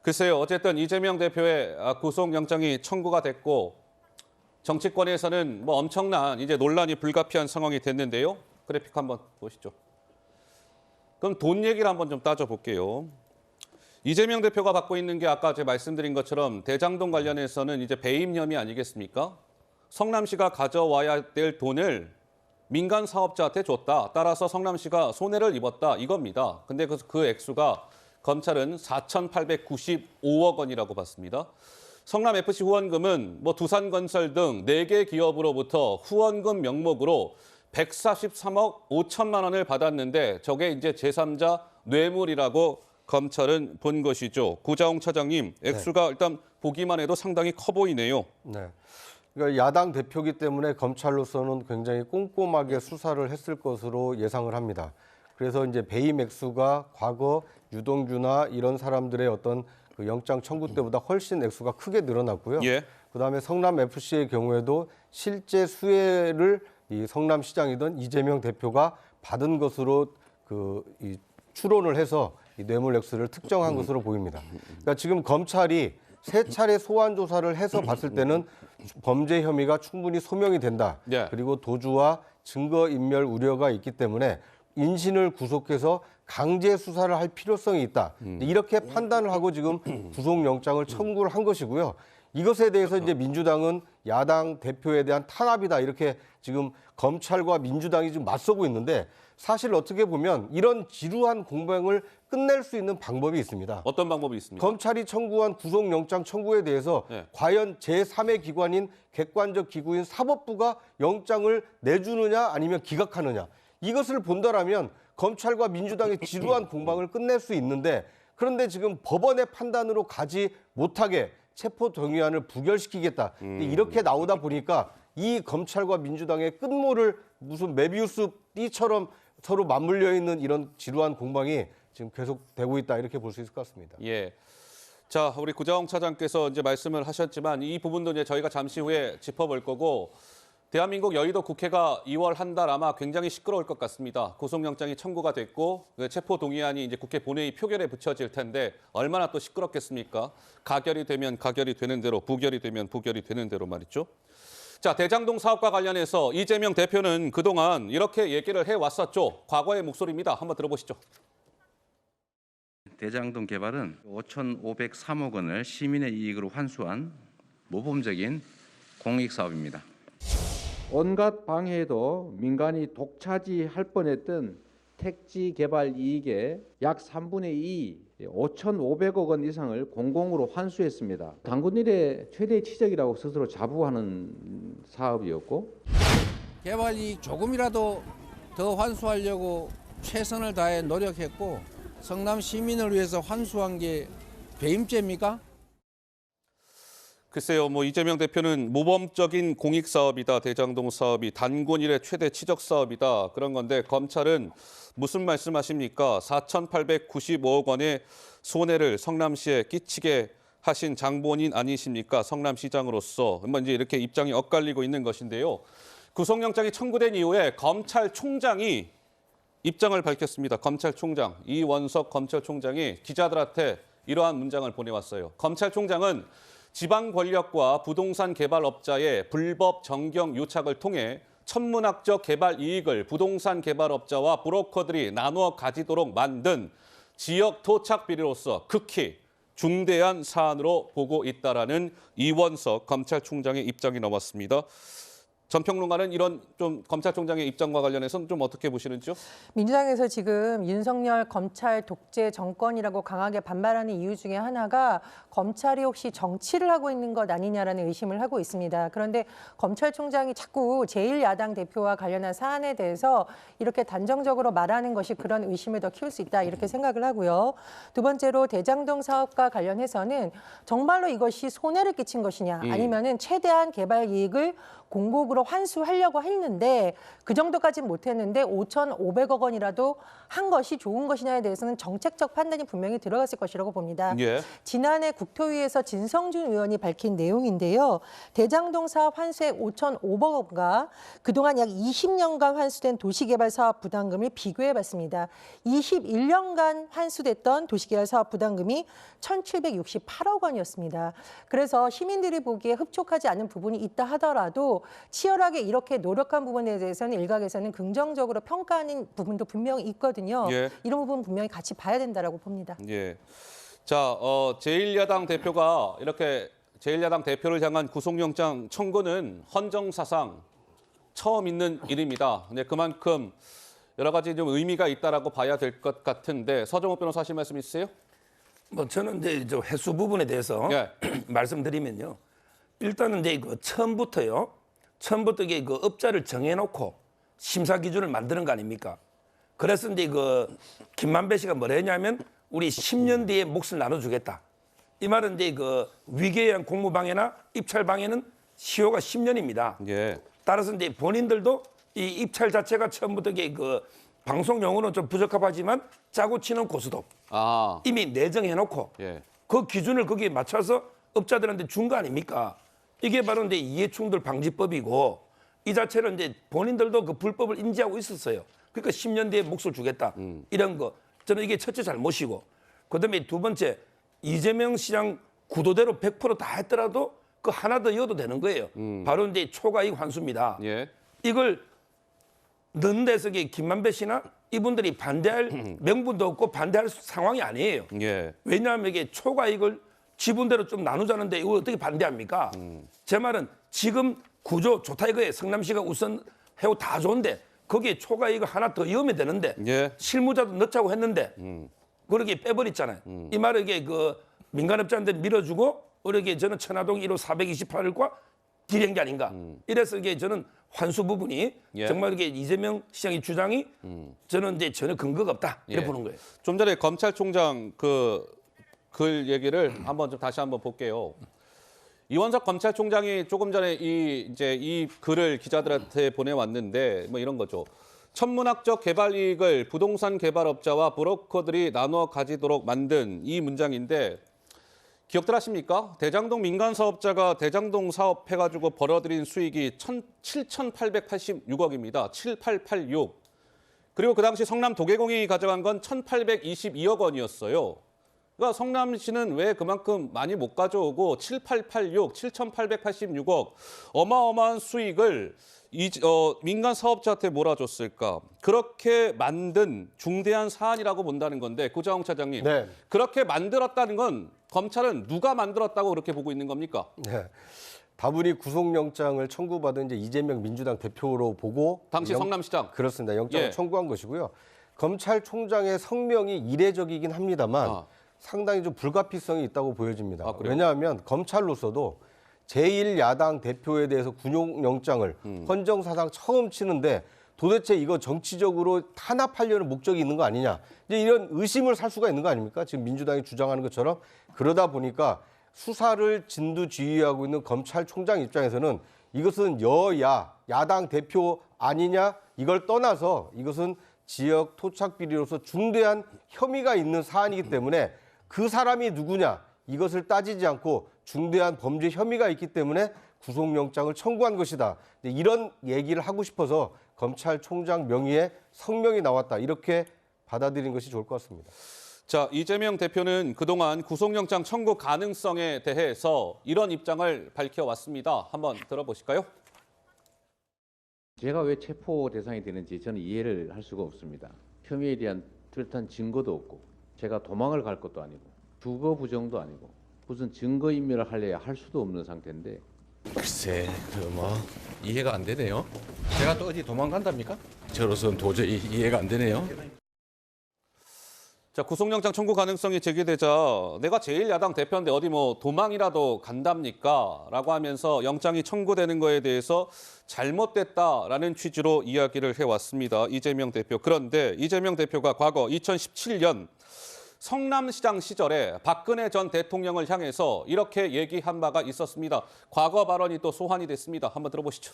글쎄요. 어쨌든 이재명 대표의 구속영장이 청구가 됐고 정치권에서는 뭐 엄청난 이제 논란이 불가피한 상황이 됐는데요. 그래픽 한번 보시죠. 그럼 돈 얘기를 한번 좀 따져볼게요. 이재명 대표가 받고 있는 게 아까 제가 말씀드린 것처럼 대장동 관련해서는 이제 배임 혐의 아니겠습니까? 성남시가 가져와야 될 돈을 민간 사업자한테 줬다. 따라서 성남시가 손해를 입었다. 이겁니다. 근데 그 액수가 검찰은 4,895억 원이라고 봤습니다. 성남FC 후원금은 뭐 두산건설 등 4개 기업으로부터 후원금 명목으로 143억 5천만 원을 받았는데 저게 이제 제3자 뇌물이라고 검찰은 본 것이죠. 구자홍 차장님, 액수가 일단 보기만 해도 상당히 커 보이네요. 네. 그러니까 야당 대표기 때문에 검찰로서는 굉장히 꼼꼼하게 수사를 했을 것으로 예상을 합니다. 그래서 이제 배임 액수가 과거 유동규나 이런 사람들의 어떤 그 영장 청구 때보다 훨씬 액수가 크게 늘어났고요. 예. 그다음에 성남 FC의 경우에도 실제 수혜를 이 성남시장이든 이재명 대표가 받은 것으로 이 추론을 해서 이 뇌물 액수를 특정한 것으로 보입니다. 그러니까 지금 검찰이 세 차례 소환 조사를 해서 봤을 때는 범죄 혐의가 충분히 소명이 된다. 예. 그리고 도주와 증거 인멸 우려가 있기 때문에 인신을 구속해서 강제 수사를 할 필요성이 있다. 이렇게 판단을 하고 지금 구속영장을 청구를 한 것이고요. 이것에 대해서 이제 민주당은 야당 대표에 대한 탄압이다. 이렇게 지금 검찰과 민주당이 지금 맞서고 있는데 사실 어떻게 보면 이런 지루한 공방을 끝낼 수 있는 방법이 있습니다. 어떤 방법이 있습니까? 검찰이 청구한 구속영장 청구에 대해서 과연 제3의 기관인 객관적 기구인 사법부가 영장을 내주느냐 아니면 기각하느냐. 이것을 본다라면 검찰과 민주당의 지루한 공방을 끝낼 수 있는데 그런데 지금 법원의 판단으로 가지 못하게 체포동의안을 부결시키겠다. 이렇게 나오다 보니까 이 검찰과 민주당의 끝모를 무슨 메비우스 띠처럼 서로 맞물려 있는 이런 지루한 공방이 지금 계속되고 있다. 이렇게 볼 수 있을 것 같습니다. 예. 자, 우리 구자홍 차장께서 이제 말씀을 하셨지만 이 부분도 이제 저희가 잠시 후에 짚어볼 거고 대한민국 여의도 국회가 2월 한 달 아마 굉장히 시끄러울 것 같습니다. 구속영장이 청구가 됐고 체포동의안이 이제 국회 본회의 표결에 붙여질 텐데 얼마나 또 시끄럽겠습니까? 가결이 되면 가결이 되는 대로, 부결이 되면 부결이 되는 대로 말이죠. 자, 대장동 사업과 관련해서 이재명 대표는 그동안 이렇게 얘기를 해왔었죠. 과거의 목소리입니다. 한번 들어보시죠. 대장동 개발은 5,503억 원을 시민의 이익으로 환수한 모범적인 공익사업입니다. 온갖 방해에도 민간이 독차지할 뻔했던 택지 개발 이익의 약 3분의 2, 5,500억 원 이상을 공공으로 환수했습니다. 단군 일의 최대 치적이라고 스스로 자부하는 사업이었고 개발 이익 조금이라도 더 환수하려고 최선을 다해 노력했고 성남 시민을 위해서 환수한 게 배임죄입니까? 글쎄요, 뭐 이재명 대표는 모범적인 공익 사업이다. 대장동 사업이 단군 일의 최대 치적 사업이다. 그런 건데 검찰은 무슨 말씀하십니까? 4,895억 원의 손해를 성남시에 끼치게 하신 장본인 아니십니까? 성남시장으로서 이제 이렇게 입장이 엇갈리고 있는 것인데요. 구속영장이 청구된 이후에 검찰총장이 입장을 밝혔습니다. 검찰총장 이원석 검찰총장이 기자들한테 이러한 문장을 보내왔어요. 검찰총장은 지방 권력과 부동산 개발업자의 불법 정경 유착을 통해 천문학적 개발 이익을 부동산 개발업자와 브로커들이 나누어 가지도록 만든 지역 토착 비리로서 극히 중대한 사안으로 보고 있다라는 이원석 검찰총장의 입장이 나왔습니다. 전 평론가는 이런 좀 검찰총장의 입장과 관련해서는 좀 어떻게 보시는지요? 민주당에서 지금 윤석열 검찰 독재 정권이라고 강하게 반발하는 이유 중에 하나가 검찰이 혹시 정치를 하고 있는 것 아니냐라는 의심을 하고 있습니다. 그런데 검찰총장이 자꾸 제1야당 대표와 관련한 사안에 대해서 이렇게 단정적으로 말하는 것이 그런 의심을 더 키울 수 있다 이렇게 생각을 하고요. 두 번째로 대장동 사업과 관련해서는 정말로 이것이 손해를 끼친 것이냐 아니면은 최대한 개발 이익을 공공으로 적극적으로 환수하려고 했는데 그 정도까지는 못했는데 5,500억 원이라도 한 것이 좋은 것이냐에 대해서는 정책적 판단이 분명히 들어갔을 것이라고 봅니다. 예. 지난해 국토위에서 진성준 의원이 밝힌 내용인데요. 대장동 사업 환수액 5,500억 원과 그동안 약 20년간 환수된 도시개발 사업 부담금을 비교해봤습니다. 21년간 환수됐던 도시개발 사업 부담금이 1,768억 원이었습니다. 그래서 시민들이 보기에 흡족하지 않은 부분이 있다 하더라도 치열하게 이렇게 노력한 부분에 대해서는 일각에서는 긍정적으로 평가하는 부분도 분명히 있거든요. 예. 이런 부분 분명히 같이 봐야 된다고 봅니다. 예. 자, 제1야당 대표가 이렇게 제1야당 대표를 향한 구속영장 청구는 헌정사상 처음 있는 일입니다. 근데 그만큼 여러 가지 좀 의미가 있다라고 봐야 될 것 같은데 서정욱 변호사 하실 말씀 있으세요? 뭐 저는 이제 저 횟수 부분에 대해서 예. 말씀드리면요. 일단은 이제 그 처음부터 이게 그 업자를 정해놓고 심사 기준을 만드는 거 아닙니까? 그래서 이제 그 김만배 씨가 뭐라 했냐면 우리 10년 뒤에 몫을 나눠주겠다. 이 말은 이제 그 위기에 의한 공무방해나 입찰방해는 시효가 10년입니다. 예. 따라서 이제 본인들도 이 입찰 자체가 처음부터 이게 그 방송 용어는 좀 부적합하지만 짜고 치는 고스톱 아, 이미 내정해놓고 예. 그 기준을 거기에 맞춰서 업자들한테 준 거 아닙니까? 이게 바로 이제 이해충돌 방지법이고 이 자체는 이제 본인들도 그 불법을 인지하고 있었어요. 그러니까 10년 뒤에 몫을 주겠다. 이런 거. 저는 이게 첫째 잘못이고 그다음에 두 번째 이재명 시장 구도대로 100% 다 했더라도 그 하나 더 이어도 되는 거예요. 바로 이제 초과이익 환수입니다. 예. 이걸 넣는 데서 김만배 씨나 이분들이 반대할 명분도 없고 반대할 상황이 아니에요. 예. 왜냐하면 이게 초과이익을 지분대로 좀 나누자는데 이걸 어떻게 반대합니까? 제 말은 지금 구조 좋다 이거예요. 성남시가 우선 해고 다 좋은데 거기에 초과이익을 하나 더 이으면 되는데 예. 실무자도 넣자고 했는데 그렇게 빼버렸잖아요. 이 말은 이게 그 민간업자한테 밀어주고 그러게 저는 천화동 1호 428일과 딜한 게 아닌가. 이래서 이게 저는 환수 부분이 예. 정말 이게 이재명 시장의 주장이 저는 이제 전혀 근거가 없다 이렇게 예. 보는 거예요. 좀 전에 검찰총장 그 글 얘기를 한번 좀 다시 한번 볼게요. 이원석 검찰총장이 조금 전에 이 글을 기자들한테 보내왔는데 뭐 이런 거죠. 천문학적 개발 이익을 부동산 개발업자와 브로커들이 나눠 가지도록 만든 이 문장인데 기억들 하십니까? 대장동 민간 사업자가 대장동 사업 해가지고 벌어들인 수익이 7,886억입니다. 7886. 그리고 그 당시 성남 도계공이 가져간 건 1,822억 원이었어요. 그러니까 성남시는 왜 그만큼 많이 못 가져오고 7886, 7,886억 어마어마한 수익을 민간 사업자한테 몰아줬을까? 그렇게 만든 중대한 사안이라고 본다는 건데 고자홍 차장님. 네. 그렇게 만들었다는 건 검찰은 누가 만들었다고 그렇게 보고 있는 겁니까? 네. 다분히 구속영장을 청구받은 이제 이재명 민주당 대표로 보고 당시 성남시장. 그렇습니다. 영장을 예. 청구한 것이고요. 검찰총장의 성명이 이례적이긴 합니다만 상당히 좀 불가피성이 있다고 보여집니다. 아, 그래요? 왜냐하면 검찰로서도 제1야당 대표에 대해서 구속영장을 헌정사상 처음 치는데 도대체 이거 정치적으로 탄압하려는 목적이 있는 거 아니냐. 이제 이런 의심을 살 수가 있는 거 아닙니까? 지금 민주당이 주장하는 것처럼. 그러다 보니까 수사를 진두지휘하고 있는 검찰총장 입장에서는 이것은 여야, 야당 대표 아니냐 이걸 떠나서 이것은 지역 토착 비리로서 중대한 혐의가 있는 사안이기 때문에 그 사람이 누구냐 이것을 따지지 않고 중대한 범죄 혐의가 있기 때문에 구속영장을 청구한 것이다. 이런 얘기를 하고 싶어서 검찰총장 명의의 성명이 나왔다. 이렇게 받아들이는 것이 좋을 것 같습니다. 자, 이재명 대표는 그동안 구속영장 청구 가능성에 대해서 이런 입장을 밝혀왔습니다. 한번 들어보실까요? 제가 왜 체포 대상이 되는지 저는 이해를 할 수가 없습니다. 혐의에 대한 뚜렷한 증거도 없고 제가 도망을 갈 것도 아니고 주거 부정도 아니고 무슨 증거인멸을 하려야 할 수도 없는 상태인데 글쎄, 이해가 안 되네요. 제가 또 어디 도망간답니까? 저로서는 도저히 이해가 안 되네요. 자, 구속영장 청구 가능성이 제기되자 내가 제1야당 대표인데 어디 뭐 도망이라도 간답니까? 라고 하면서 영장이 청구되는 거에 대해서 잘못됐다라는 취지로 이야기를 해왔습니다. 이재명 대표. 그런데 이재명 대표가 과거 2017년 성남시장 시절에 박근혜 전 대통령을 향해서 이렇게 얘기한 바가 있었습니다. 과거 발언이 또 소환이 됐습니다. 한번 들어보시죠.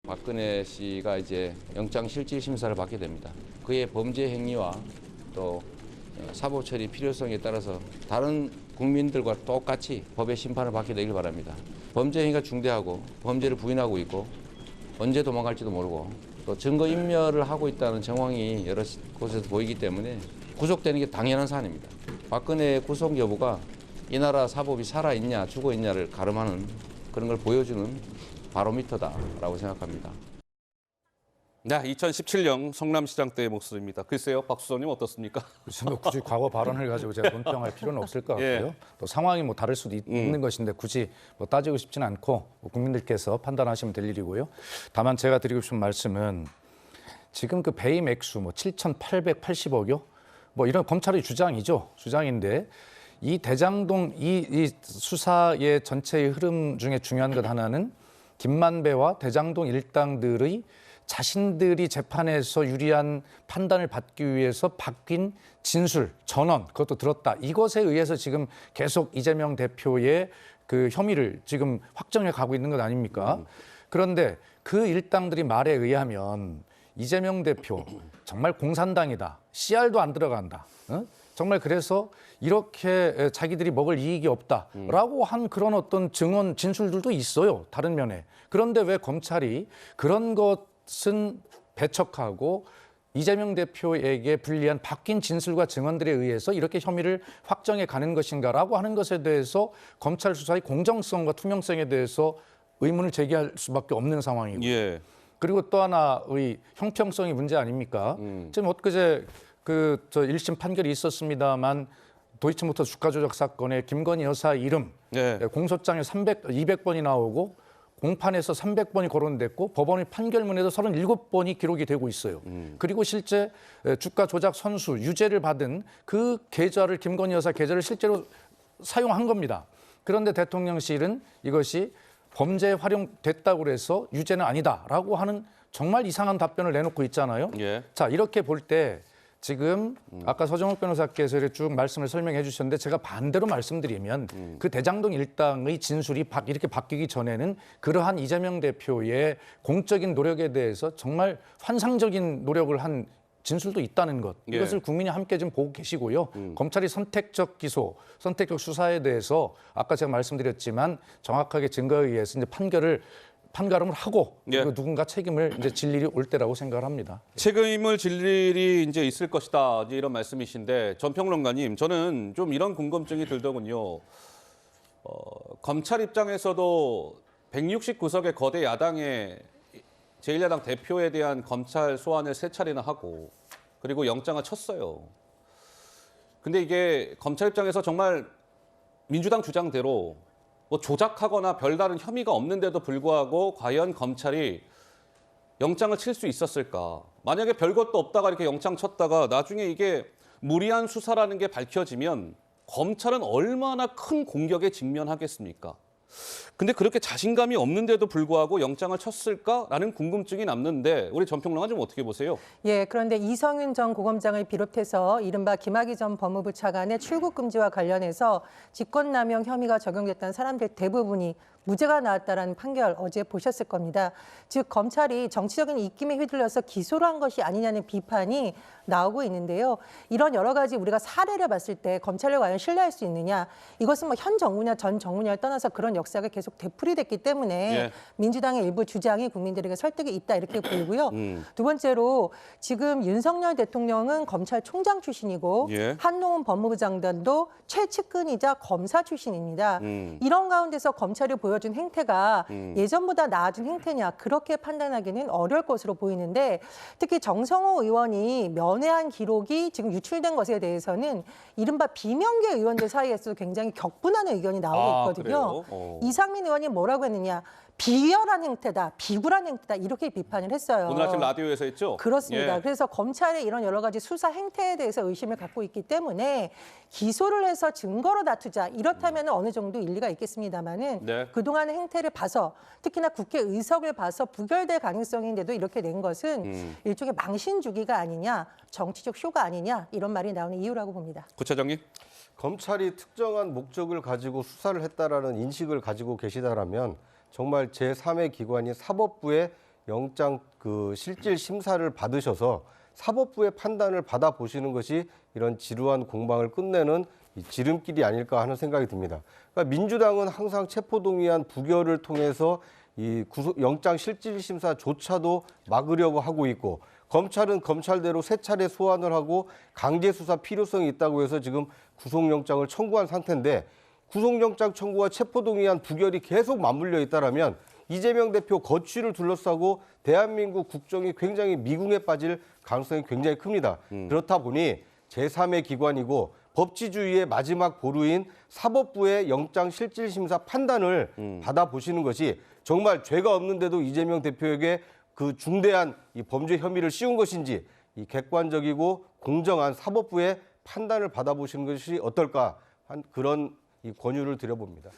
박근혜 씨가 이제 영장실질심사를 받게 됩니다. 그의 범죄 행위와 또 사법 처리 필요성에 따라서 다른 국민들과 똑같이 법의 심판을 받게 되길 바랍니다. 범죄 행위가 중대하고 범죄를 부인하고 있고 언제 도망갈지도 모르고 또 증거인멸을 하고 있다는 정황이 여러 곳에서 보이기 때문에 구속되는 게 당연한 사안입니다. 박근혜의 구속 여부가 이 나라 사법이 살아있냐 죽어있냐를 가름하는 그런 걸 보여주는 바로미터다라고 생각합니다. 네, 2017년 성남시장 때의 목소리입니다. 글쎄요, 박수선님 어떻습니까? 뭐 굳이 과거 발언을 가지고 제가 논평할 필요는 없을 것 같고요. 예. 또 상황이 뭐 다를 수도 있는 것인데 굳이 뭐 따지고 싶지는 않고 뭐 국민들께서 판단하시면 될 일이고요. 다만 제가 드리고 싶은 말씀은 지금 그 배임 액수 뭐 7,880억여 뭐 이런 검찰의 주장이죠. 주장인데 이 대장동 이 수사의 전체의 흐름 중에 중요한 것 하나는 김만배와 대장동 일당들의 자신들이 재판에서 유리한 판단을 받기 위해서 바뀐 진술, 전원, 그것도 들었다. 이것에 의해서 지금 계속 이재명 대표의 그 혐의를 지금 확정해 가고 있는 것 아닙니까? 그런데 그 일당들이 말에 의하면 이재명 대표 정말 공산당이다. CR도 안 들어간다. 정말 그래서 이렇게 자기들이 먹을 이익이 없다라고 한 그런 어떤 증언, 진술들도 있어요. 다른 면에. 그런데 왜 검찰이 그런 것은 배척하고 이재명 대표에게 불리한 바뀐 진술과 증언들에 의해서 이렇게 혐의를 확정해 가는 것인가라고 하는 것에 대해서 검찰 수사의 공정성과 투명성에 대해서 의문을 제기할 수밖에 없는 상황이고. 예. 그리고 또 하나의 형평성이 문제 아닙니까? 지금 엊그제 그 1심 판결이 있었습니다만 도이치모터 주가 조작 사건에 김건희 여사 이름 네. 공소장에 200번이 나오고 공판에서 300번이 거론됐고 법원의 판결문에도 37번이 기록이 되고 있어요. 그리고 실제 주가 조작 선수 유죄를 받은 그 계좌를 김건희 여사 계좌를 실제로 사용한 겁니다. 그런데 대통령실은 이것이 범죄에 활용됐다고 해서 유죄는 아니다라고 하는 정말 이상한 답변을 내놓고 있잖아요. 예. 자, 이렇게 볼 때 지금 아까 서정욱 변호사께서 이렇게 쭉 말씀을 설명해 주셨는데 제가 반대로 말씀드리면 그 대장동 일당의 진술이 이렇게 바뀌기 전에는 그러한 이재명 대표의 공적인 노력에 대해서 정말 환상적인 노력을 한 진술도 있다는 것. 예. 이것을 국민이 함께 좀 보고 계시고요. 검찰이 선택적 기소, 선택적 수사에 대해서 아까 제가 말씀드렸지만 정확하게 증거에 의해서 이제 판가름을 하고 예. 그리고 누군가 책임을 이제 질 일이 올 때라고 생각을 합니다. 책임을 질 일이 이제 있을 것이다. 이제 이런 말씀이신데 전 평론가님, 저는 좀 이런 궁금증이 들더군요. 검찰 입장에서도 169석의 거대 야당의 제1야당 대표에 대한 검찰 소환을 3차례나 하고 그리고 영장을 쳤어요. 근데 이게 검찰 입장에서 정말 민주당 주장대로 뭐 조작하거나 별다른 혐의가 없는데도 불구하고 과연 검찰이 영장을 칠 수 있었을까? 만약에 별것도 없다가 이렇게 영장 쳤다가 나중에 이게 무리한 수사라는 게 밝혀지면 검찰은 얼마나 큰 공격에 직면하겠습니까? 근데 그렇게 자신감이 없는데도 불구하고 영장을 쳤을까라는 궁금증이 남는데 우리 전 평론가 좀 어떻게 보세요? 예, 그런데 이성윤 전 고검장을 비롯해서 이른바 김학의 전 법무부 차관의 출국 금지와 관련해서 직권남용 혐의가 적용됐다는 사람들 대부분이 무죄가 나왔다라는 판결 어제 보셨을 겁니다. 즉 검찰이 정치적인 입김에 휘둘려서 기소를 한 것이 아니냐는 비판이 나오고 있는데요. 이런 여러 가지 우리가 사례를 봤을 때 검찰을 과연 신뢰할 수 있느냐. 이것은 뭐 현 정부냐 전 정부냐를 떠나서 그런 역사가 계속 되풀이됐기 때문에 예. 민주당의 일부 주장이 국민들에게 설득이 있다 이렇게 보이고요. 두 번째로 지금 윤석열 대통령은 검찰총장 출신이고 예. 한동훈 법무부 장관도 최측근이자 검사 출신입니다. 이런 가운데서 검찰이 보여준 행태가 예전보다 나아진 행태냐 그렇게 판단하기는 어려울 것으로 보이는데 특히 정성호 의원이 면회한 기록이 지금 유출된 것에 대해서는 이른바 비명계 의원들 사이에서 굉장히 격분하는 의견이 나오고 있거든요. 그래요? 이상민 의원이 뭐라고 했느냐. 비열한 행태다, 비굴한 행태다 이렇게 비판을 했어요. 오늘 아침 라디오에서 했죠? 그렇습니다. 예. 그래서 검찰의 이런 여러 가지 수사 행태에 대해서 의심을 갖고 있기 때문에 기소를 해서 증거로 다투자 이렇다면 어느 정도 일리가 있겠습니다만은 네. 그동안의 행태를 봐서 특히나 국회의석을 봐서 부결될 가능성인데도 이렇게 된 것은 일종의 망신주기가 아니냐, 정치적 쇼가 아니냐 이런 말이 나오는 이유라고 봅니다. 구체장님? 검찰이 특정한 목적을 가지고 수사를 했다라는 인식을 가지고 계시다라면 정말 제3의 기관인 사법부의 영장 실질 심사를 받으셔서 사법부의 판단을 받아보시는 것이 이런 지루한 공방을 끝내는 이 지름길이 아닐까 하는 생각이 듭니다. 그러니까 민주당은 항상 체포동의안 부결을 통해서 이 영장 실질 심사조차도 막으려고 하고 있고, 검찰은 검찰대로 세 차례 소환을 하고 강제 수사 필요성이 있다고 해서 지금 구속영장을 청구한 상태인데, 구속영장 청구와 체포동의안 부결이 계속 맞물려 있다라면 이재명 대표 거취를 둘러싸고 대한민국 국정이 굉장히 미궁에 빠질 가능성이 굉장히 큽니다. 그렇다 보니 제3의 기관이고 법치주의의 마지막 보루인 사법부의 영장 실질 심사 판단을 받아보시는 것이 정말 죄가 없는데도 이재명 대표에게 그 중대한 이 범죄 혐의를 씌운 것인지, 이 객관적이고 공정한 사법부의 판단을 받아보시는 것이 어떨까 한 그런 이 권유를 드려봅니다.